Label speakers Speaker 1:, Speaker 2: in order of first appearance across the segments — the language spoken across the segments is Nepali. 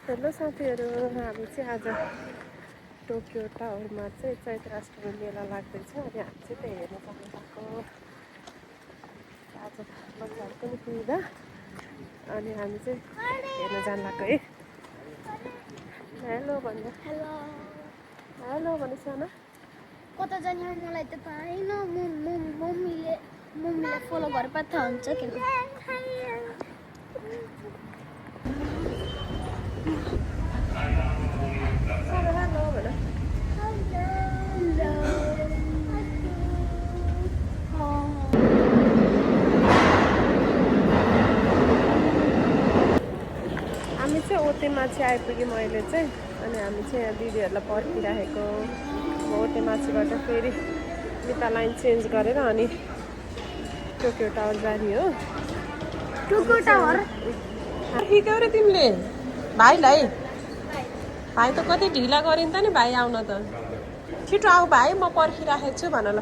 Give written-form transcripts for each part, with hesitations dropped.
Speaker 1: हेलो साथीहरू, हामी चाहिँ आज टोकियो टावरमा चाहिँ चैत्र अष्टमी मेला लाग्दैछ अनि हामी चाहिँ त्यही हेर्न जानु गएको। आज बच्चाहरू पनि पुग्दा अनि हामी चाहिँ हेर्न जानु लाग्यो है। हेलो भन्नु,
Speaker 2: हेलो
Speaker 1: हेलो भन्नु सानो।
Speaker 2: कता जाने मलाई त थाहा छैन। मम्मीले फलो गरेर थाहा हुन्छ किन।
Speaker 1: हेलो हेलो भन्नु। हामी चाहिँ ओतेमाछी आइपुग्यौँ अहिले चाहिँ अनि हामी चाहिँ यहाँ दिदीहरूलाई पर्खिराखेको। ओतेमाछीबाट फेरि यता लाइन चेन्ज गरेर अनि टोकियो टावर जाने हो।
Speaker 2: टोकियो टावर
Speaker 1: हिँड्यौ रे तिमीले भाइलाई। भाइ त कति ढिला गरिन् त नि भाइ आउन त। छिटो आऊ भाइ, म पर्खिराखेको छु भन ल।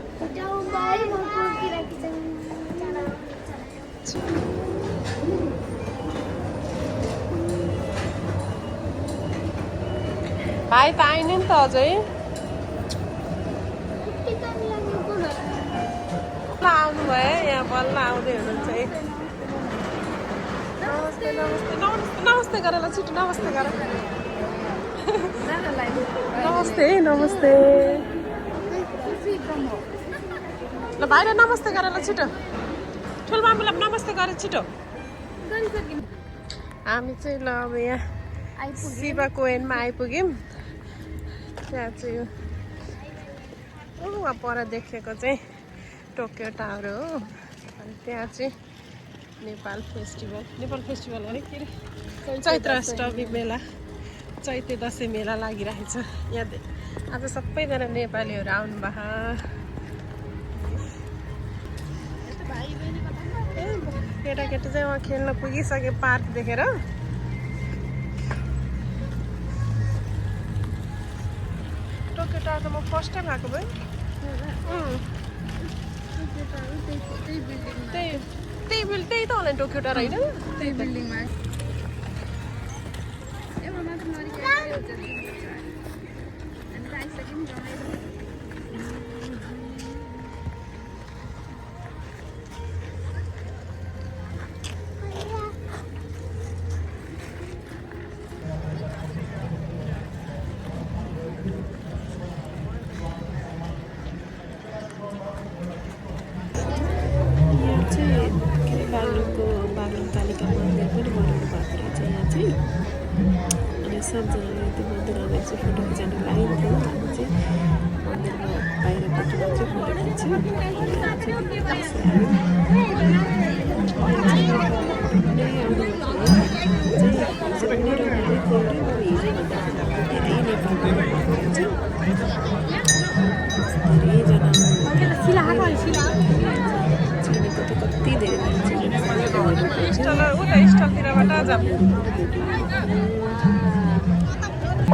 Speaker 1: भाइ त आएन नि त अझै। आउनु भयो यहाँ बल्ल आउँदै हुनुहुन्छ है। नमस्ते नमस्ते नमस्ते नमस्ते गर ल, छिटो नमस्ते गर। नमस्ते नमस्ते ल भाइलाई नमस्ते गर ल छिटो। ठुलो मामुलाई नमस्ते गर छिटो। हामी चाहिँ ल अब यहाँ शिवा कोएनमा आइपुग्यौँ। त्यहाँ चाहिँ यो वहाँ पर देखेको चाहिँ टोकियो टावर हो। अनि त्यहाँ चाहिँ नेपाल फेस्टिभल अरे के अरे चैत्र अष्टमी मेला, चैते दसैँ मेला लागिरहेको छ यहाँ। आज सबैजना नेपालीहरू आउनु भएको। केटाकेटी चाहिँ उहाँ खेल्न पुगिसके पार्क देखेर। टोकियो टावर त म फर्स्ट टाइम आएको भयो। त्यही त होला नि टोकियो टावर होइन? त्यही बिल्डिङमा बालुकालिका मन्दिर पनि बनाउनु भएको रहेछ यहाँ चाहिँ। अनि सबजनाले त्यो मन्दिर अगाडि चाहिँ फोटो खिच्नु लागेको थियो। हामी चाहिँ मन्दिरमा बाहिरपट्टिमा चाहिँ फोटो खिच्यौँ। कति धेरै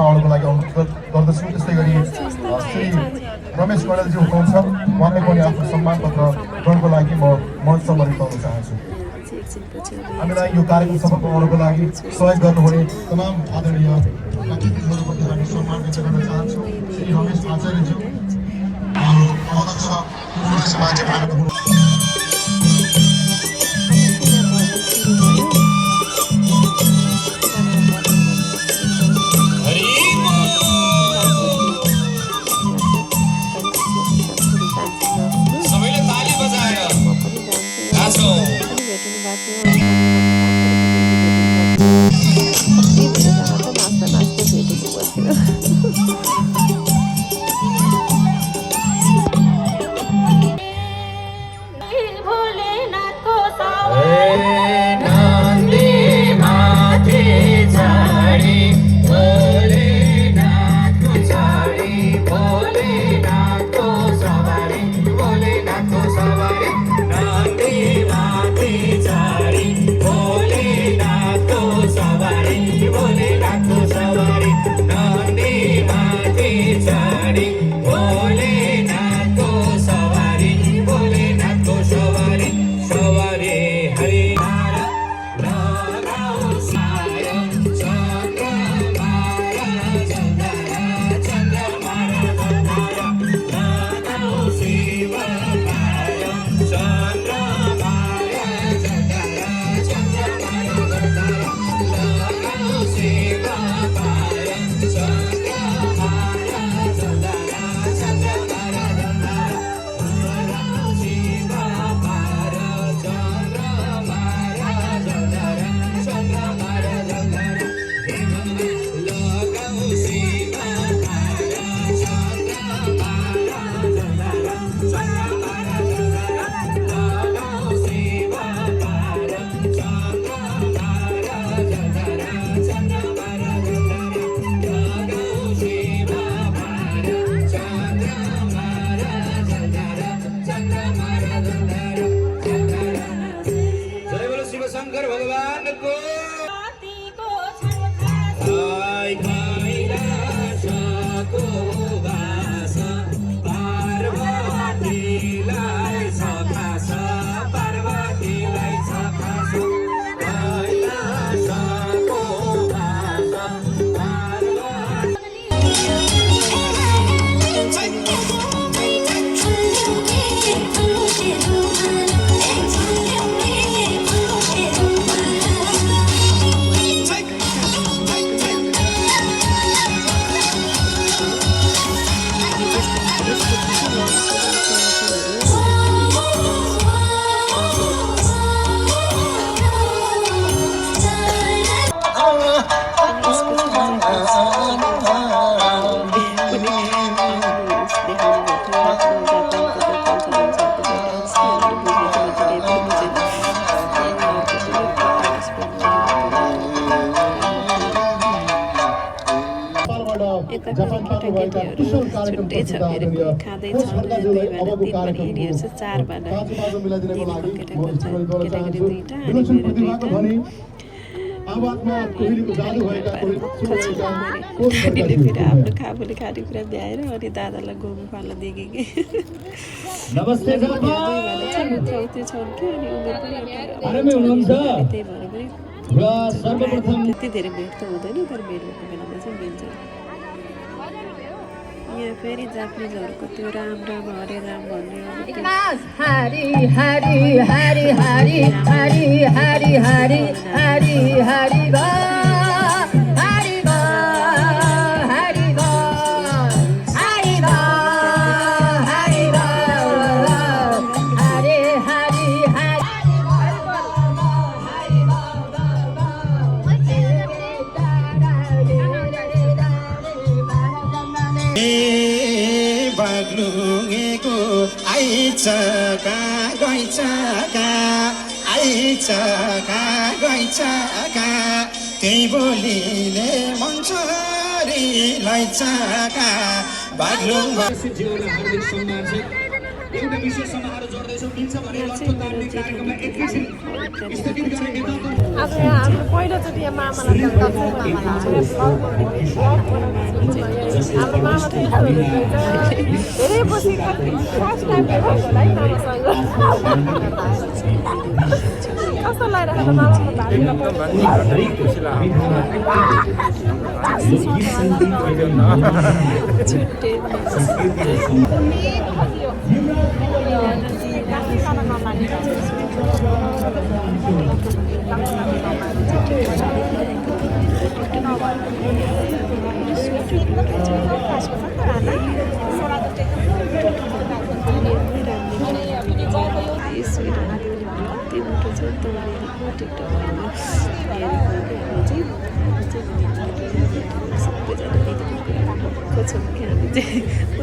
Speaker 3: आउनुको लागि अनुरोध गर्दछु। त्यस्तै गरी श्री रमेश कडेलजी हुनुहुन्छ, उहाँलाई पनि आफ्नो सम्मान पत्र ग्रहणको लागि म मञ्चमा रिसाउन चाहन्छु। हामीलाई यो कार्यक्रम सफल बनाउनको लागि सहयोग गर्नुहुने तमाम आदरणीय अतिथिहरूप्रति हामी सम्मान व्यक्त गर्न चाहन्छौँ। श्री रमेश आचार्यज्यू, अध्यक्ष समाज भारत।
Speaker 4: जय बोलो शिव शंकर भगवान को आई कैलाशको वास पार्वतीलाई सखास पार्वतीलाई सखास कैलाशको वास
Speaker 1: छुट्टै छ फेरि खाँदैछ दुईवटा तिनवटा हेरिहेर्छ चारवटा केटाकेटी दुईवटा अनि मेरो दुईवटा नानीले फेरि आफ्नो खाफुले खानेकुरा भ्याएर अनि दादालाई गोगो पाल्न दिएँ कि
Speaker 4: नमस्ते
Speaker 1: चौथी छन् कि अनि उमेर पनि त्यही भएर पनि त्यति धेरै भेट त हुँदैन तर भेट भएको बेलामा चाहिँ मिल्छ यहाँ फेरि जापानिजहरूको त्यो राम राम हरे राम भन्ने
Speaker 5: हरि हरि हरि हरि हरि हरि हरि हरि हरि वा हरि वा हरि वा हरि वा हरि वा हरे हरि हरि
Speaker 4: बाग्लुङेको आइचका गइचका आइचका गइचका त्यही बोलीले मन छोरीलाई चका बाग्लुङ जीवनलाई हार्दिक सम्मान छ एउटा विशेष समारोह जोड्दैछौँ मिल्छ भने लट्ठो तान्ने कार्यक्रमलाई एकैछिन स्थगित गर्ने
Speaker 1: अब यहाँ हाम्रो पहिलोचोटि यहाँ मामालाई हाम्रो मामा चाहिँ धेरै पछि फर्स्ट टाइम होला है मामासँग कस्तो लगाइरहेको मामाको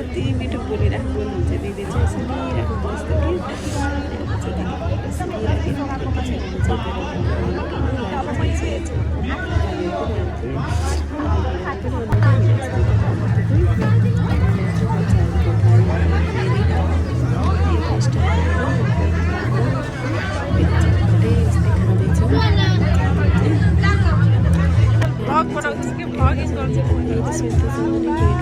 Speaker 1: कति मिठो बोलिरहेको बोल्नुहुन्छ दिदी चाहिँ सुनिरहेको बस्नु भ्लग बनाउँछु कि भ्लगिङ गर्छु उनीहरूलाई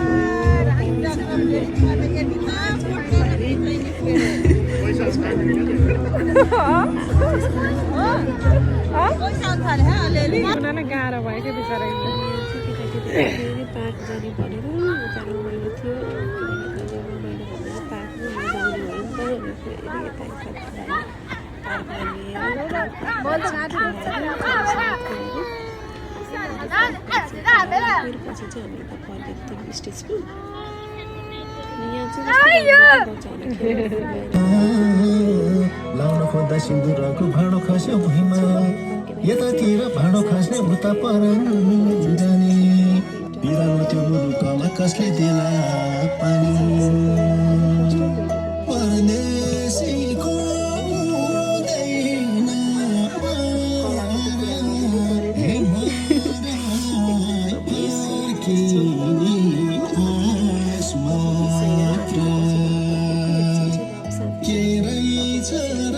Speaker 1: गाह्रो भयो क्या बिचरा पार्क जाने भनेर उता रमाइलो थियो पार्कमा लिएर पछि चाहिँ हामी यता फर्केको थियौँ स्टेजमा अनि यहाँ चाहिँ
Speaker 6: लाउन खोज्दा सिन्दुरको भाँडो खस्यो भुइँमा यतातिर भाँडो खस्ने उता जाने बिरालो त्यो मुलुकमा कसले देला पानी परदेशीको हुँदैन हे फर्किने आस मात्र के रहेछ र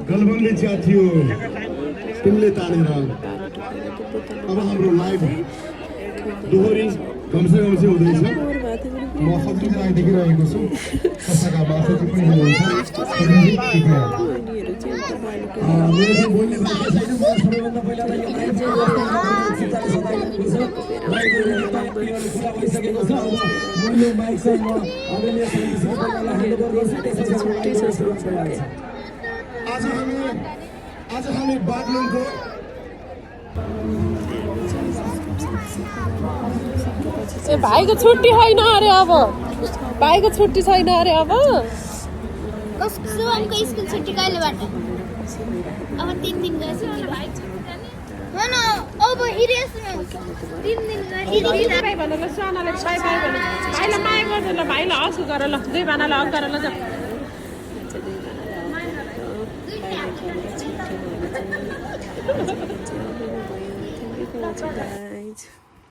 Speaker 6: गलबन्दी चिया थियो तिमीले तानेर अब हाम्रो लाइभ दोहोरी घम्से हुँदैछ म सबैजना देखिरहेको छु कसाका बासुजी पनि हुनुहुन्छ मेरो चाहिँ बोल्ने बानी छैन म सबैभन्दा पहिला आज हामी बागलुङको
Speaker 1: भाइको छुट्टी छैन अरे अब भाइको छुट्टी छैन अरे अब
Speaker 2: सुमको स्कुल छुट्टी कहिलेबाट अब 3 दिन गएछ होइन अब हिरेसमा 3 दिन गए
Speaker 1: भाइ भनेर सानाले भाइ भाइ भने भाइलाई माया गर्छ ल भाइलाई हस गर ल दुई भानालाई हक गर ल जा Bye.